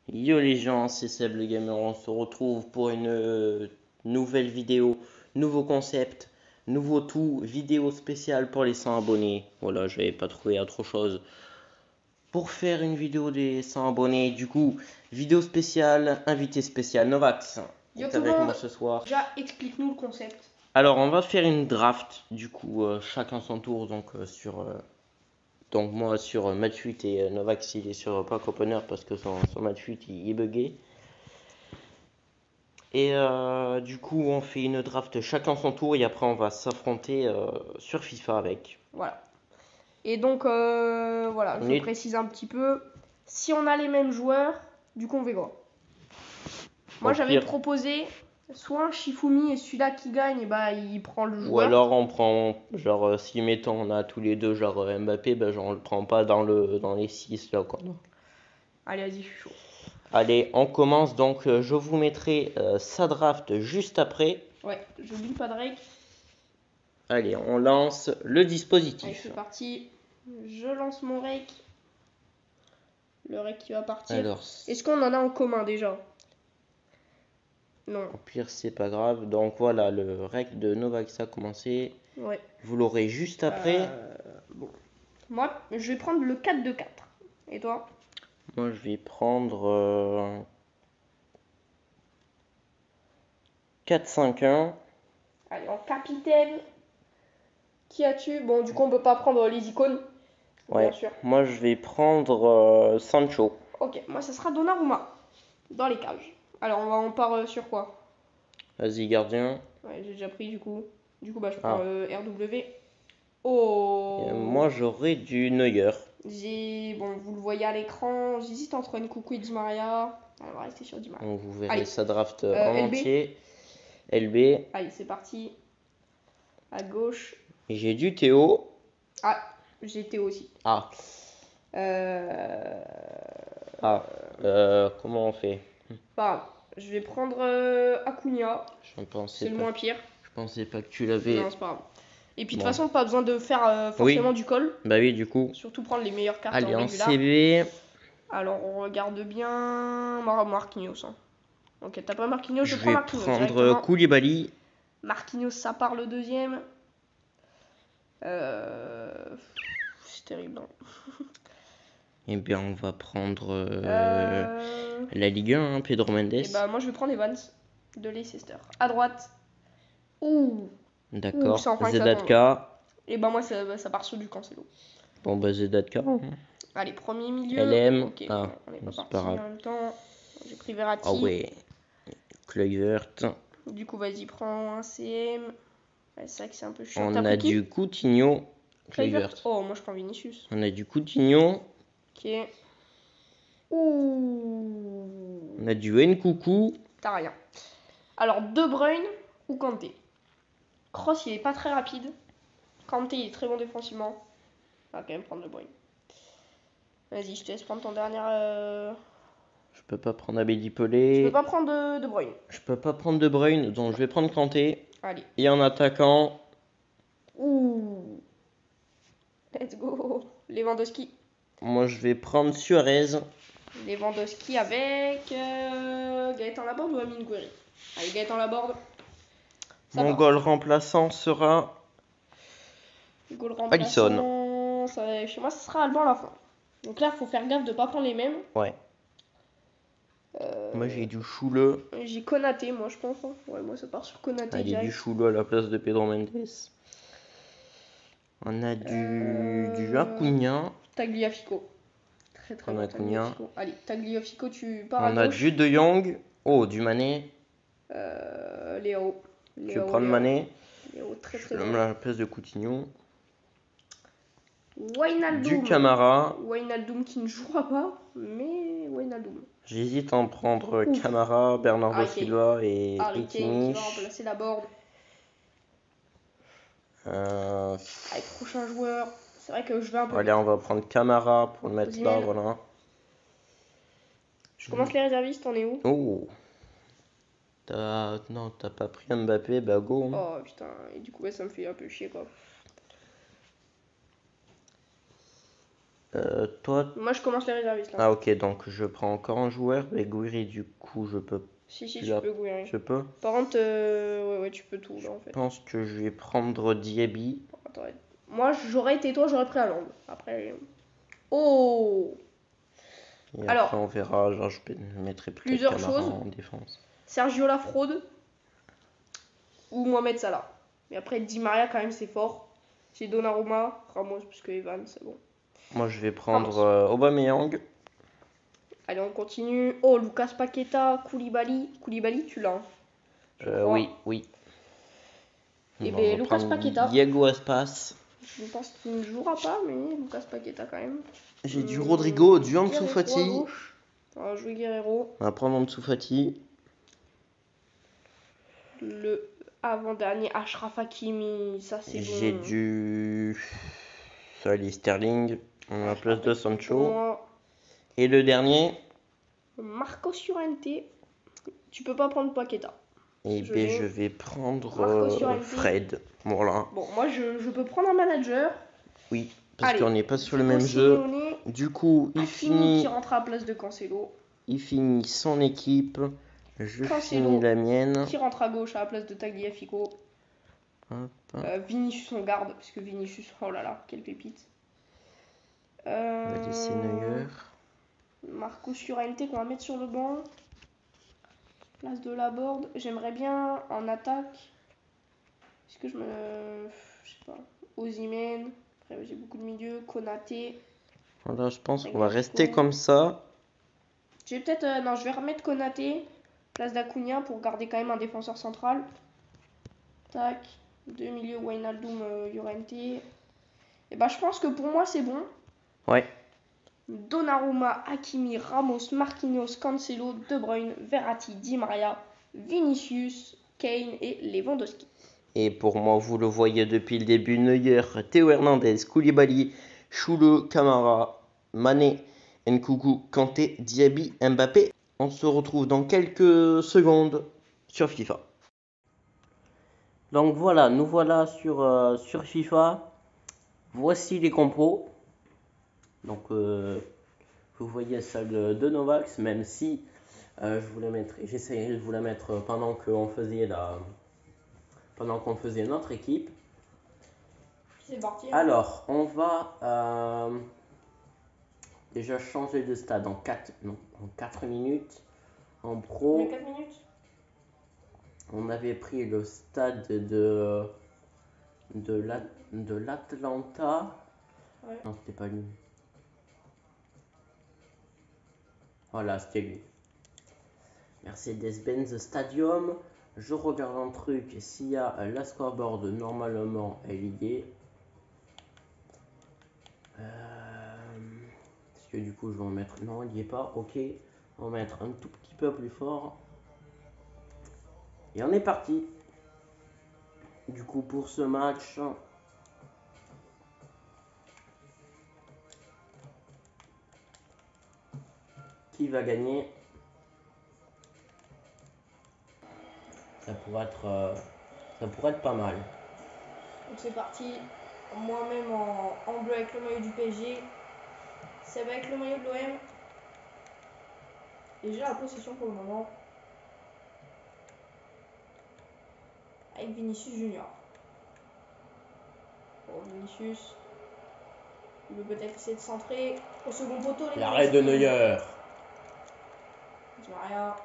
Yo les gens, c'est Seb le Gamer, on se retrouve pour une nouvelle vidéo, nouveau concept, nouveau tout, vidéo spéciale pour les 100 abonnés. Voilà, je n'avais pas trouvé autre chose pour faire une vidéo des 100 abonnés. Du coup, vidéo spéciale, invité spécial, Novax Yo est tout le avec monde, moi ce soir. déjà explique-nous le concept. Alors, on va faire une draft, du coup, chacun son tour, donc moi sur match 8 et Novax il est sur Pack Opener parce que son match 8 il est bugué. Et du coup, on fait une draft chacun son tour et après on va s'affronter sur FIFA avec. Voilà. Et donc voilà, On je est- précise un petit peu. Si on a les mêmes joueurs, du coup on fait quoi? Moi Au j'avais pire, proposé soit un Shifumi et celui-là qui gagne, bah il prend le ou joueur. alors on prend, genre, si mettons on a tous les deux, genre Mbappé, ben genre on le prend pas dans les 6 là quoi. Allez, vas-y, je suis chaud. Allez, on commence donc. Je vous mettrai sa draft juste après. Ouais, j'oublie pas Drake. Allez, on lance le Allez, dispositif. c'est parti. Je lance mon rake. Le rake qui va partir. Alors, Est-ce qu'on en a en commun déjà? Non. au pire, c'est pas grave. Donc voilà, le rec de Novax a commencé. Ouais. Vous l'aurez juste après. Bon. Moi, je vais prendre le 4-2-4. Et toi? Moi, je vais prendre 4-5-1. Allez, en capitaine, qui as-tu? Bon, du coup, on peut pas prendre les icônes, Ouais. bien sûr. Moi, je vais prendre Sancho. Ok, moi, ça sera Donnarumma, dans les cages. Alors, on part sur quoi? Vas-y, gardien. Ouais, j'ai déjà pris, du coup. Du coup, bah, je Ah. prends RW. Oh! Moi, j'aurai du Neuer. Bon, vous le voyez à l'écran, j'hésite entre Nkunku et Di Maria. On va rester sur Di Maria. Donc, vous verrez Allez. sa draft en LB. entier. LB. Allez, c'est parti. À gauche. Et j'ai du Théo. Ah, j'ai Théo aussi. Ah. Euh... Comment on fait? Pas grave. Je vais prendre Acuna. Je pensais C'est le pas. moins pire. Je pensais pas que tu l'avais. Non, c'est pas grave. Et puis de Bon. toute façon, pas besoin de faire forcément Oui. du call. Bah oui, du coup. Surtout prendre les meilleures cartes Allez, en en régular. CB. Alors on regarde bien. Marquinhos. Hein. Ok, t'as pas Marquinhos, je prends vais Marquinhos prendre directement. Koulibaly. Marquinhos, ça part le deuxième. C'est terrible. Hein. Eh bien, on va prendre la Ligue 1, hein, Pedro Mendes. Et bah, moi, je vais prendre Evans de Leicester. À droite. Ouh. D'accord. C'est enfin que ça tombe. ZK. Et bah, moi, ça part sur du Cancelo. Bon, bah ZK. Hein. Allez, premier milieu. LM. Ok, Ah, on n'est pas c'est parti pas grave. en même temps. J'ai pris Verratti. Ah ouais. Kluivert. Du coup, vas-y, prends un CM. Ouais, c'est vrai que c'est un peu chiant. On a du Coutinho. Kluivert. Oh, moi, je prends Vinicius. On a du Coutinho. Ok. Ouh. On a du Nkunku. T'as rien. Alors, De Bruyne ou Kanté? Kroos, il est pas très rapide. Kanté, il est très bon défensivement. On va quand même prendre De Bruyne. Vas-y, je te laisse prendre ton dernier. Je peux pas prendre Abedi Je Pelé. peux pas prendre De Bruyne. Je peux pas prendre De Bruyne, donc je vais prendre Kanté. Allez. Et en attaquant. Ouh. Let's go. Lewandowski. Moi, je vais prendre Suarez. Lewandowski avec Gaëtan Laborde ou Amine Gouiri. Allez, Gaëtan Laborde. Mon goal remplaçant sera Goal remplaçant. Chez moi, ce sera Alban à la fin. Donc là, il faut faire gaffe de ne pas prendre les mêmes. Ouais. Moi, j'ai du Choule. J'ai Konaté, moi, je pense. Hein. Ouais, moi, ça part sur Konaté. Il y a du Choule à la place de Pedro Mendes. On a du Acuna. Tagliafico. Très très bon Tagliafico. Allez, Tagliafico, tu pars à gauche. On a du De Jong. Oh, du Mané. Léo. Tu veux prendre Mané? Léo, très très bon. À la place de Coutinho. Wijnaldum. Du Camara. Wijnaldum qui ne jouera pas, mais Wijnaldum. J'hésite à en prendre Camara, Bernardo Silva et Kimmich. Qui va remplacer la board. Allez, prochain joueur. C'est vrai que je vais un peu. Allez, on va prendre Camara pour le mettre là, voilà. Je commence les réservistes, on est où? Oh. Non, t'as pas pris Mbappé, bah go. Oh putain, et du coup, ça me fait un peu chier quoi. Toi. Moi, je commence les réservistes là. Ah, ok, donc je prends encore un joueur. Mais Gouiri, du coup, je peux. Si, tu tu l'as- peux Gouiri. Je peux. Par contre, ouais, tu peux tout là en Je fait. pense que je vais prendre Diaby. Attends, ouais. Moi, j'aurais été toi, j'aurais pris Haaland. Après. Oh! Et Alors, après, on verra. Genre, je mettrai peut-être plusieurs Camara choses. en défense. Sergio Lafraude ou Mohamed Salah. Mais après, Di Maria, quand même, c'est fort. J'ai Donnarumma, Ramos, puisque Evan, c'est bon. Moi, je vais prendre Ramos. Aubameyang. Allez, on continue. Oh, Lucas Paqueta, Koulibaly. Koulibaly, tu l'as, hein, je crois. Oui, oui. Et Bon, on bien, va Lucas prendre Paqueta. Diego Aspas. Je pense qu'il ne jouera pas, mais Lucas Paqueta quand même. J'ai du Rodrigo, du Ansu Guerreiro à Fati. gauche. On va jouer Guerreiro. On va prendre Ansu Fati. Le avant-dernier, Achraf Hakimi. Ça, c'est bon. J'ai du. Allez, Sterling. On a la place de Pour Sancho. moi, Et le dernier. Marco Llorente. Tu peux pas prendre Paqueta. Et Je ben, l'ai. je vais prendre Marco Llorente. Fred. Voilà. Bon, moi, je peux prendre un manager. Oui, parce Allez, qu'on n'est pas sur le Diego même jeu. Simeone, Du coup, il Hakimi finit, qui rentre à la place de Cancelo. il finit son équipe. Je Cancelo finis la mienne. qui rentre à gauche à la place de Tagliafico. Hop. Vinicius on garde, parce que Vinicius, oh là là, quelle pépite. On va laisser Neuer. Marco Llorente qu'on va mettre sur le banc. Place de la board. J'aimerais bien en attaque. Est-ce que je sais pas. Osimhen. Après, j'ai beaucoup de milieu. Konaté. Voilà, je pense qu'on va Tagliafico. rester comme ça. Je vais peut-être. Non, je vais remettre Konaté. Place d'Acuna pour garder quand même un défenseur central. Tac. Deux milieux, Wijnaldum, Llorente. Et bah, je pense que pour moi, c'est bon. Ouais. Donnarumma, Hakimi, Ramos, Marquinhos, Cancelo, De Bruyne, Verratti, Di Maria, Vinicius, Kane et Lewandowski. Et pour moi, vous le voyez depuis le début, Neuer, Théo Hernandez, Koulibaly, Choule, Camara, Mané, Nkunku, Kanté, Diaby, Mbappé. On se retrouve dans quelques secondes sur FIFA. Donc voilà, nous voilà sur FIFA. Voici les compos. Donc vous voyez celle de Novax, même si j'essayais de vous la mettre pendant qu'on faisait notre équipe. C'est parti. Alors, on va déjà changer de stade en 4 minutes. En pro, 4 minutes. on avait pris le stade de l'Atlanta. Ouais. Non, c'était pas lui. Voilà, c'était lui. Mercedes-Benz Stadium. Je regarde un truc. S'il y a la scoreboard, normalement, elle y est. Est-ce que du coup, je vais en mettre. Non, il n'y est pas. Ok. On va mettre un tout petit peu plus fort. Et on est parti. Du coup, pour ce match. Qui va gagner? Ça pourrait être pas mal. Donc c'est parti. Moi-même en bleu avec le maillot du PSG. Seb avec le maillot de l'OM. Et j'ai la possession pour le moment. Avec Vinicius Junior. Bon, Vinicius. Il veut peut-être essayer de centrer. Au second poteau, les L'arrêt de Neuer. Di Maria.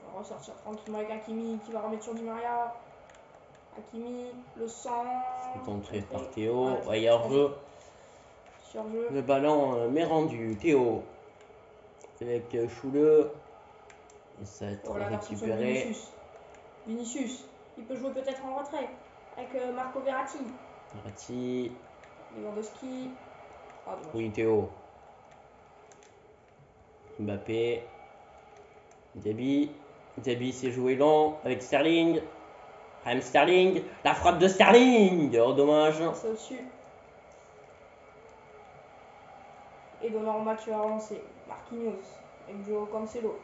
On va ressortir tranquillement avec Hakimi qui va remettre sur Di Maria. Hakimi, le centre. Contré par Théo. Ouais, Ouais, il y a hors-jeu. Sur-jeu. Le ballon m'est rendu. Théo. Avec Choule. Et ça va être Oh, la version sur récupéré. Vinicius. Vinicius, il peut jouer peut-être en retrait avec Marco Verratti. Verratti. Lewandowski. Ah, dommage. Oui, Théo. Mbappé. Diaby. Diaby s'est joué long avec Sterling. Raheem Sterling. La frappe de Sterling. Oh, dommage. C'est au-dessus. Et Donnarumma qui va relancer. Marquinhos avec Joao Cancelo.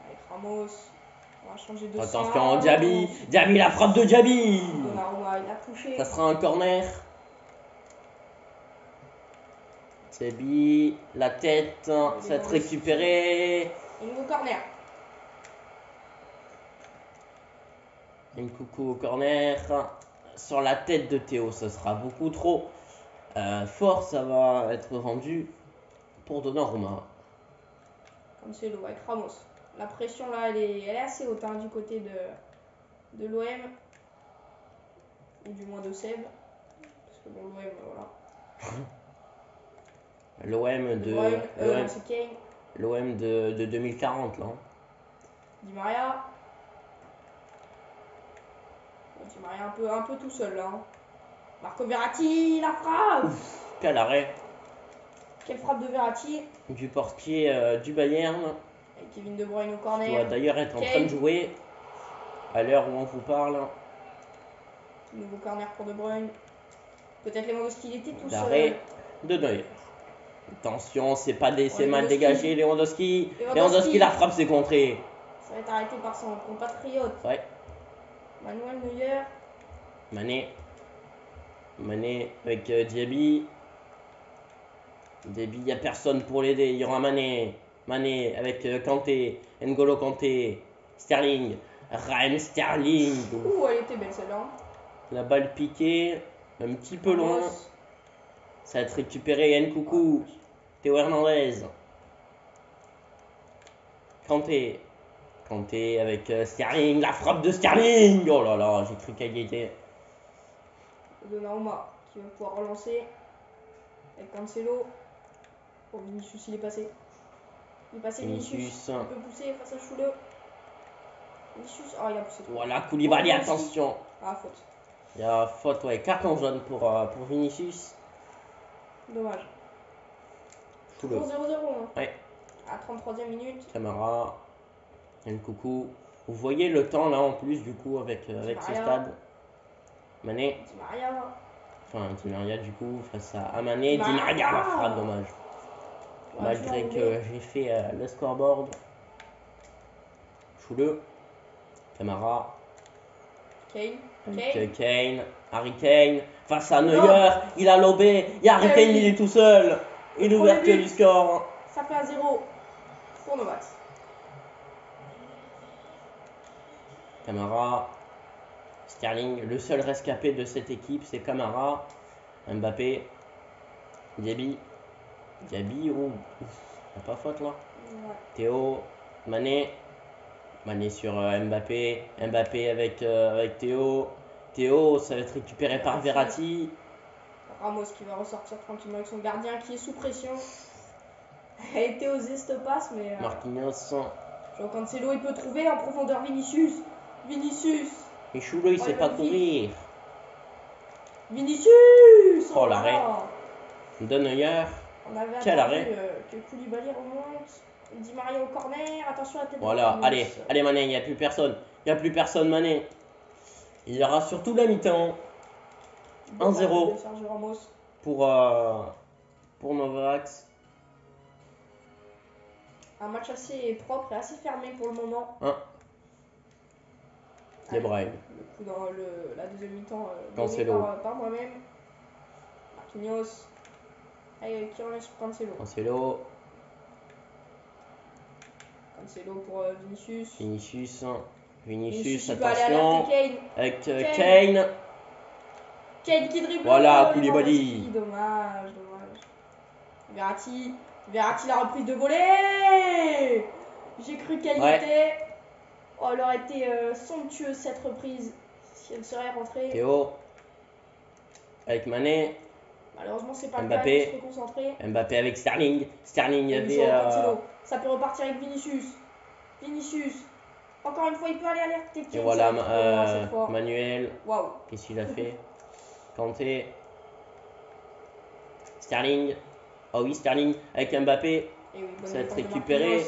Avec Ramos. On va changer de Attention, sens. Diaby. Diaby, la frappe de Diaby. Donnarumma, il a touché. Ça sera un corner. Diaby, la tête, ça va être récupéré. Et nouveau corner. Une coucou au corner. Sur la tête de Théo, ça sera beaucoup trop fort. Ça va être rendu pour Donnarumma. Cancelo avec Ramos. La pression là, elle est assez haute hein, du côté de l'OM. Ou du moins de Seb. Parce que bon, l'OM, voilà. L'OM de, non, c'est Kane. l'OM de 2040 là. Di Maria. Di Maria un peu tout seul là. Hein. Marco Verratti, la frappe. Ouf, quel arrêt. Quelle frappe de Verratti. Du portier du Bayern. Et Kevin De Bruyne au Qui corner. doit d'ailleurs être en train de jouer à l'heure où on vous parle. Nouveau corner pour De Bruyne. Peut-être Lewandowski, il était tout D'arrêt seul. de Neuer. Attention, c'est pas des, c'est mal Lewandowski. dégagé. Lewandowski, la frappe, c'est contré. Ça va être arrêté par son compatriote. Ouais. Manuel Neuer. Mané avec Diaby. Diaby, il n'y a personne pour l'aider. Il y aura Mané avec Kanté, N'Golo Kanté, Sterling, Raheem Sterling. Ouh, elle était belle celle-là. La balle piquée, un petit peu loin. Ça va être récupéré. Nkoukou, Théo Hernandez. Kanté avec Sterling, la frappe de Sterling. Oh là là, j'ai cru qu'elle y était. Donnarumma qui va pouvoir relancer avec Cancelo. Oh, Vinicius, il est passé. Vinicius. Il peut pousser face à Choule. Vinicius, oh, il a poussé. Voilà, Koulibaly, attention. Ah, faute. Il y a faute, ouais, carton jaune pour Vinicius. Dommage. Choule. Toujours 0-0. Hein. Ouais. À 33e minute. Camara, Nkoukou. Vous voyez le temps là en plus du coup avec ce stade. Mané. Di Maria. Enfin, Di Maria du coup face à Mané. Di Maria, la frappe, dommage. Malgré que j'ai fait le scoreboard. Choule. Camara. Kane. Harry Kane. Face à Neuer. Il a lobé. Il y a Harry Kane, il est tout seul. Et l'ouverture du score. Ça fait 1-0 pour Novak. Camara. Sterling. Le seul rescapé de cette équipe, c'est Camara. Mbappé. Diaby, oh. Y'a pas faute là. Ouais. Théo. Mané sur Mbappé. Mbappé avec Théo. Théo, ça va être récupéré par Verratti. Ramos qui va ressortir tranquillement avec son gardien qui est sous pression. Elle a été osée cette passe, mais. Marquinhos. Joao Cancelo, il peut trouver en profondeur Vinicius. Et Choule, il sait pas courir. Vinicius. Oh l'arrêt. De Neuer. On avait quel arrêt. Que Koulibaly remonte. Di Maria au corner. Attention à la tête. Voilà, allez Mané, il n'y a plus personne. Mané. Il y aura surtout la mi-temps. 1-0 pour Novak. Un match assez propre et assez fermé pour le moment. De Bruyne. Le coup dans la deuxième mi-temps Cancelo. par moi-même. Marquinhos. Allez, qui relève sur Cancelo. Cancelo pour Vinicius. Vinicius, attention. Avec Kane. Kane qui dribble. Voilà, Koulibaly. Dommage. Verratti, la reprise de volée. J'ai cru qu'elle y était. Oh, elle aurait été somptueuse cette reprise si elle serait rentrée. Théo. Avec Mané. Malheureusement, c'est pas Mbappé. le cas, il faut se concentrer. Mbappé avec Sterling. Sterling, il y avait. Ça peut repartir avec Vinicius. Encore une fois, il peut aller alerter. Et voilà, Manuel. Waouh. Qu'est-ce qu'il a fait? Kanté. Sterling. Oh oui, Sterling avec Mbappé. Et oui, ça va être récupéré.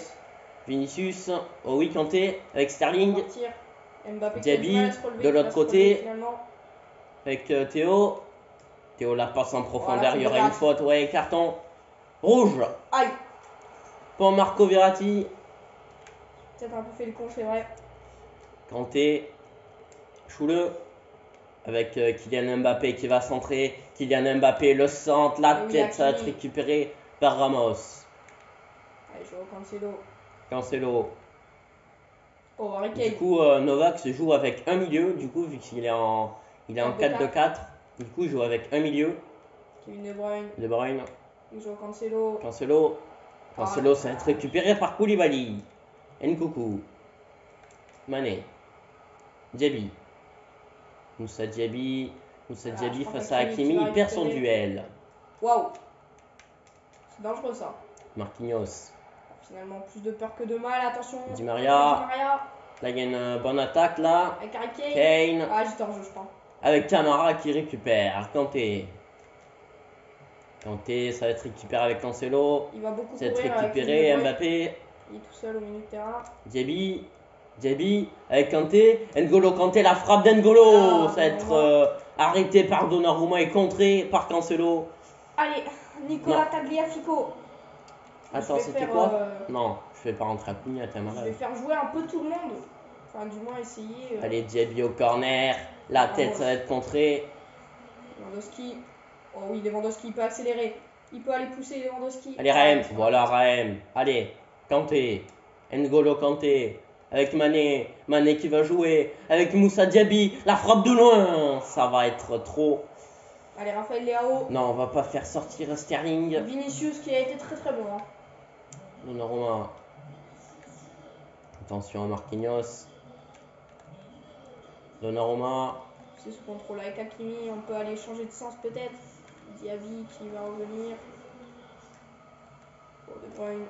Vinicius. Oh oui, Kanté avec Sterling. Diaby de l'autre côté. Avec Théo. Théo la passe en profondeur. Il y aura une faute. Ouais, carton rouge. Aïe. Pour Marco Verratti. Peut-être un peu fait le con, c'est vrai. Kanté. Choule. Avec Kylian Mbappé qui va centrer. Kylian Mbappé, le centre, la Oui, tête, ça va être Hakimi. récupéré par Ramos. Allez, je vois Cancelo. Cancelo. Oh, Harry Du Kane. coup, Novak se joue avec un milieu. Du coup, vu qu'il est en 4-2-4. Du coup, il joue avec un milieu. Kevin De Bruyne. De Bruyne. Il joue Cancelo. Cancelo. Cancelo, ça va être récupéré par Koulibaly. Nkunku. Mané. Diaby. Moussa Diaby. Moussa Voilà, Diaby je crois face à qu'Hakimi qui Hakimi. va Il perd son récupérer. duel. Waouh. C'est dangereux ça. Marquinhos. Finalement, plus de peur que de mal. Attention. Di Maria. Di Maria. Là, il y a une bonne attaque là. Avec Harry Kane. Kane. Ah, j'étais en jeu, je crois. Avec Camara qui récupère. Kanté. Kanté, ça va être récupéré avec Cancelo. Il va beaucoup Ça va être courir avec récupéré. Kevin De Bruyne. Mbappé. Il est tout seul au milieu de terrain. Diaby. Diaby avec Kanté. N'Golo Kanté, la frappe d'N'Golo. Ah, ça va être arrêté par Donnarumma et contré par Cancelo. Allez, Nicolas Tagliafico. Attends, Je vais c'était faire, quoi Non, je fais pas rentrer à Cunha, t'es Je vais malade. faire jouer un peu tout le monde. Enfin, du moins essayer. Allez, Diaby au corner. La tête, ça va être contré. Lewandowski. Oh oui, Lewandowski, il peut accélérer. Il peut aller pousser Lewandowski. Allez, Raheem. Voilà, Raheem. Allez, Kanté. N'Golo Kanté. Avec Mané. Mané qui va jouer. Avec Moussa Diaby. La frappe de loin. Ça va être trop. Allez, Raphaël Leao. Non, on va pas faire sortir Sterling. Vinicius qui a été très très bon. Hein. Donnarumma. Attention à Marquinhos. Donnarumma. C'est ce contrôle avec Hakimi. On peut aller changer de sens peut-être. Diaby qui va revenir. Oh, De Bruyne.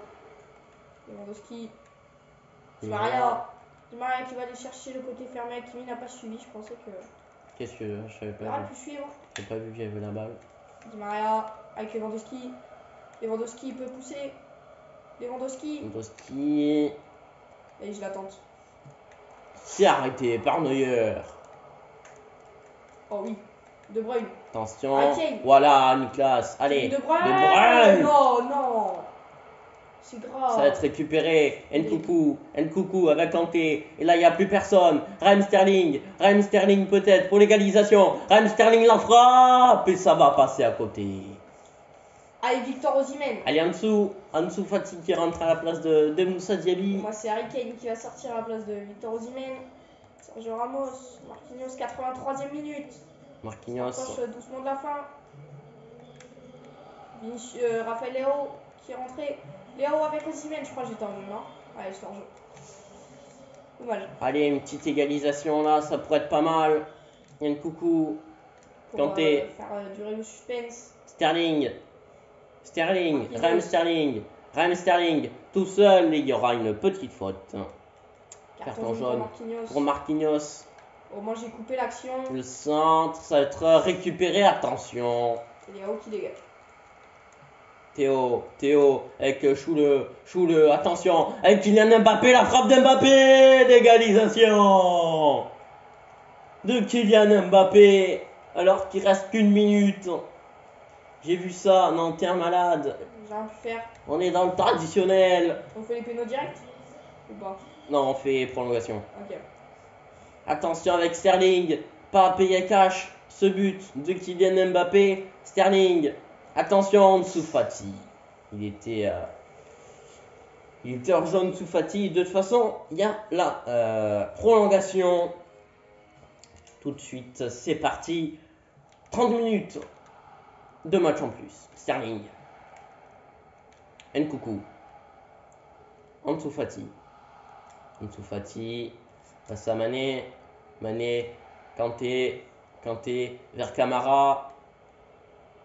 Lewandowski. Di Maria. Di Maria qui va aller chercher le côté fermé. Hakimi n'a pas suivi. Je pensais que. Qu'est-ce que je savais Il pas aurait vu. pu suivre. J'ai pas vu qu'il y avait la balle. Di Maria avec Lewandowski. Lewandowski peut pousser. Lewandowski. Lewandowski. Et je l'attends. C'est arrêté par Neuer. Oh oui. De Bruyne. Attention. Kane. Voilà, Nicolas. Allez. De Bruyne. De Bruyne. Non, non. C'est grave. Ça va être récupéré. Nkunku. Nkunku avec Kanté. Et là, il n'y a plus personne. Raheem Sterling. Raheem Sterling peut-être pour l'égalisation. Raheem Sterling la frappe. Et ça va passer à côté. Allez, Victor Osimhen. Allez, Ansu Fati qui rentre à la place de Moussa Diaby. Moi, c'est Harry Kane qui va sortir à la place de Victor Osimhen. Sergio Ramos. Marquinhos, 83e minute. Marquinhos. Approche doucement de la fin. Raphaël Léo qui est rentré. Léo avec Osimhen, je crois que j'étais en jeu, non? Allez, je suis en jeu. Dommage. Allez, une petite égalisation là, ça pourrait être pas mal. Nkunku. Pour Kanté. faire durer le suspense. Sterling. Sterling. Marquinhos. Raheem Sterling. Raheem Sterling. Tout seul, il y aura une petite faute. Carton jaune pour Marquinhos. Au moins, j'ai coupé l'action. Le centre, ça va être récupéré. Attention. C'est Léo qui dégage. Théo avec Choule, attention, avec Kylian Mbappé, la frappe d'Mbappé, d'égalisation de Kylian Mbappé, alors qu'il reste qu'une minute. J'ai vu ça, non, t'es un malade. J'ai rien pu faire. On est dans le traditionnel. On fait les pénaux directs ou pas? Non, on fait prolongation. Ok. Attention avec Sterling, pas à payer cash, ce but de Kylian Mbappé, Sterling. Attention, Ansu Fati. Il était hors jaune Ansu Fati. De toute façon, il y a la prolongation. Tout de suite, c'est parti. 30 minutes de match en plus. Sterling. Nkunku. Ansu Fati. Ansu Fati. Face à Mané. Mané. Kanté vers Camara.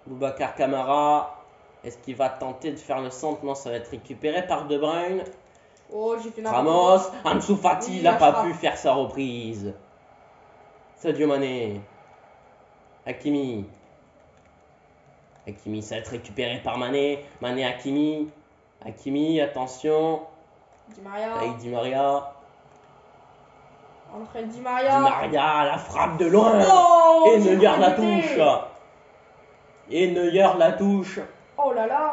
Boubacar Camara, est-ce qu'il va tenter de faire le centre? Non, ça va être récupéré par De Bruyne. Oh, j'ai fait Ramos, Ansu Fati, Oui, il n'a pas frappe. pu faire sa reprise. Sadio Mané. Hakimi. Hakimi, ça va être récupéré par Mané. Mané, Hakimi. Hakimi, attention. Di Maria. Avec Di Maria. Entre Di Di Maria. Maria, la frappe de loin. Oh, Et j'ai Neuer la buté. touche. Et Neuer la touche. Oh là là.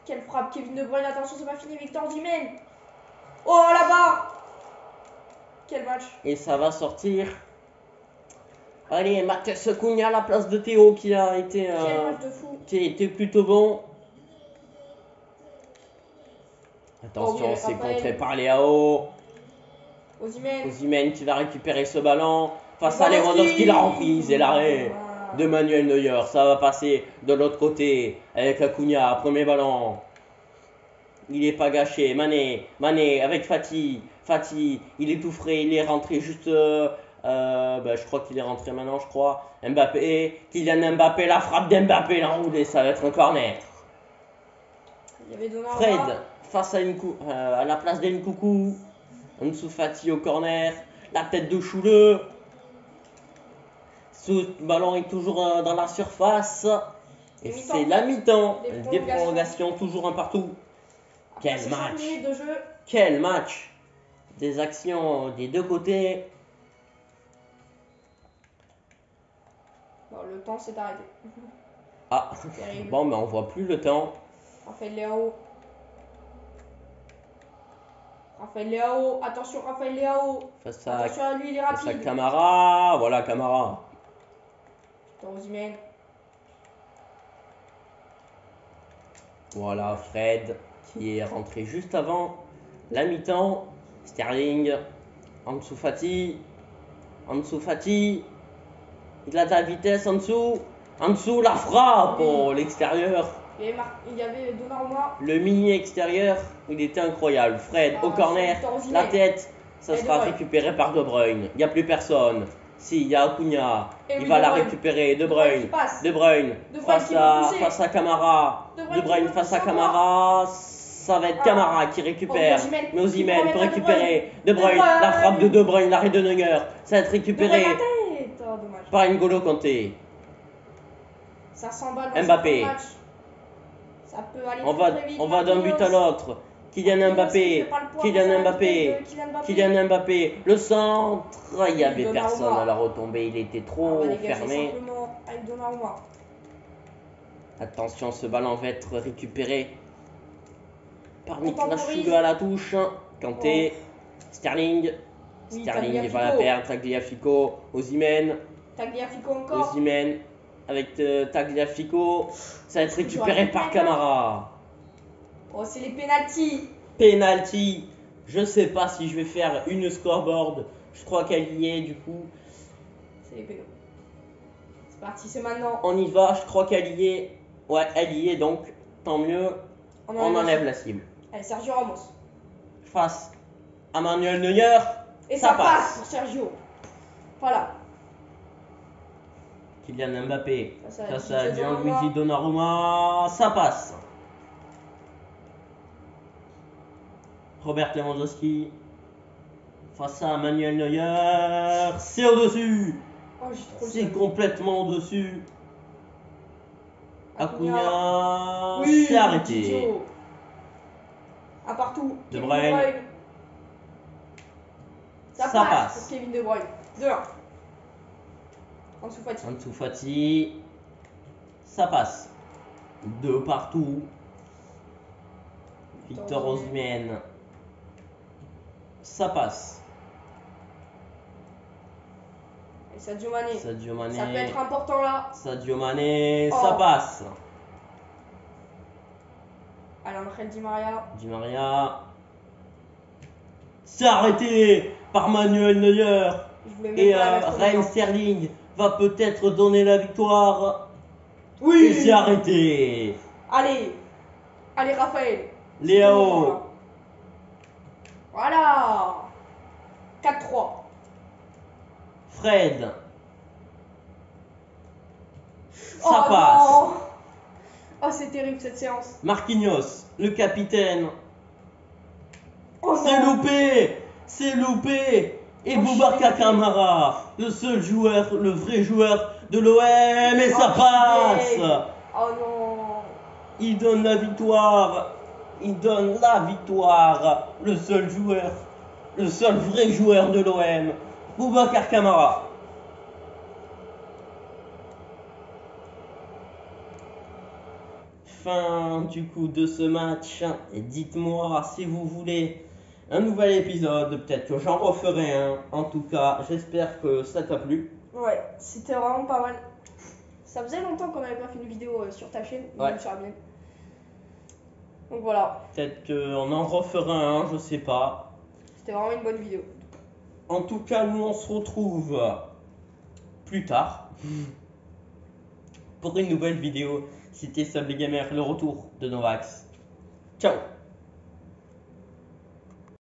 Quelle frappe, Kevin De Bruyne. Attention, c'est pas fini. Victor Osimhen. Oh là-bas. Quel match. Et ça va sortir. Allez, Matheus Cunha à la place de Théo qui a été, Quel match de fou. qui a été plutôt bon. Attention, oui, c'est Raphaël. contré par Léao. Osimhen. Osimhen qui va récupérer ce ballon. Face à Lewandowski. Lewandowski, la reprise et l'arrêt de Manuel Neuer. Ça va passer de l'autre côté avec Cunha. Premier ballon. Il n'est pas gâché. Mané avec Fati. Fati, il est tout frais. Il est rentré juste. Je crois qu'il est rentré maintenant, je crois. Mbappé. Kylian Mbappé. La frappe d'Mbappé. L'enroulé. Ça va être un corner. Il y avait Donnarumma. Fred face à la place d'Nkoukou. Ansu Fati au corner. La tête de Chouleux. Ce ballon est toujours dans la surface. Et c'est la mi-temps. Des prolongations, toujours un partout. Quel Après, match! 60 minutes de jeu. Quel match! Des actions des deux côtés. Bon, le temps s'est arrêté. Ah, Terrible. bon, mais on voit plus le temps. Raphaël Leao. Raphaël Leao. Attention, Raphaël Leao. Face à, Attention à lui, il est face à rapide. Camara. Voilà, Camara. Osimhen. Voilà, Fred qui est rentré juste avant la mi-temps. Sterling. Ansu Fati. Ansu Fati. Il a de la vitesse en dessous. En dessous, la frappe. Oh, l'extérieur. Il y avait Donnarumma. Le mini extérieur, il était incroyable. Fred au corner, Victor Osimhen. la tête, ça Et sera De Bruyne. récupéré par De Bruyne. Il n'y a plus personne. Si, il y a Acuna. Et Il oui, va De la Bruyne. récupérer. De De Bruyne Bruyne. qui passe. De Bruyne. De Bruyne Face qui va à, pousser. face à Camara. De De Bruyne Bruyne qui face va à pousser Camara. Ça va être Ah. Camara qui récupère. Oh, Osimhen. Mais Osimhen Il peut remet pas récupérer. De De Bruyne. Bruyne. La frappe de De Bruyne. L'arrêt de Neuer. Ça va être De récupéré Bruyne la tête. Oh, dommage. par N'Golo Kanté. Ça s'emballe dans Mbappé. ce match. Ça peut aller On très vite. va d'un but à l'autre. Kylian Mbappé. Kylian Mbappé, le centre, il n'y avait Donnarumma. personne à la retombée, il était trop fermé. Avec Donnarumma. Attention, ce ballon va être récupéré par Nicolas temporise. Chouleux à la touche. Kanté, Sterling, Oui, Sterling il va la Tagliafico. perdre, Tagliafico, Osimhen, Tagliafico encore. Osimhen avec Tagliafico, ça va être récupéré J'aurais par pu Camara. Oh, c'est les pénaltys. Penalty, je sais pas si je vais faire une scoreboard, je crois qu'elle y est du coup. C'est les pénaux. C'est parti, c'est maintenant. On y va, je crois qu'elle y est. Ouais, elle y est donc, tant mieux. On enlève la cible. Allez, Sergio Ramos. Face à Manuel Neuer. Et ça passe pour Sergio. Voilà. Kylian Mbappé face à à Gianluigi Donnarumma. Ça passe. Robert Lewandowski face à Manuel Neuer. C'est au-dessus. Oh, j'ai trop le C'est seum. complètement au-dessus. Acuna. Oui, C'est arrêté. Tito. Un partout. De Kevin Bruyne. Ça Ça passe passe. pour Kevin De Bruyne. 2-1. Ansu Fati. Ansu Fati. Ça passe. De partout. Victor Osimhen. Ça passe. Et Sadio Mané. Sadio Mané. Ça peut être important là. Sadio Mané. Oh. Ça passe. Alain Di Maria. Di Maria. C'est arrêté par Manuel Neuer. Je voulais même Et pas la mettre Raheem dedans. Sterling va peut-être donner la victoire. Oui. Et c'est arrêté. Allez. Allez, Raphaël. Léao. Voilà. 4-3. Fred. Ça Oh, passe. non. Oh, c'est terrible cette séance. Marquinhos, le capitaine. Oh, C'est non. loupé. C'est loupé. Et Oh, Boubacar je suis Kamara, le seul joueur, le vrai joueur de l'OM. Et ça Oh, passe. je suis deg. Oh non. Il donne la victoire. Il donne la victoire. Le seul joueur, le seul vrai joueur de l'OM, Boubacar Kamara. Fin du coup de ce match. Et dites-moi si vous voulez un nouvel épisode. Peut-être que j'en referai un. En tout cas, j'espère que ça t'a plu. Ouais, c'était vraiment pas mal. Ça faisait longtemps qu'on n'avait pas fait une vidéo sur ta chaîne, Ouais. même sur la mienne. Donc voilà, Peut-être qu'on en refera un, je sais pas. c'était vraiment une bonne vidéo. En tout cas, nous on se retrouve plus tard pour une nouvelle vidéo. C'était Sable Gamer, le retour de Novax. Ciao!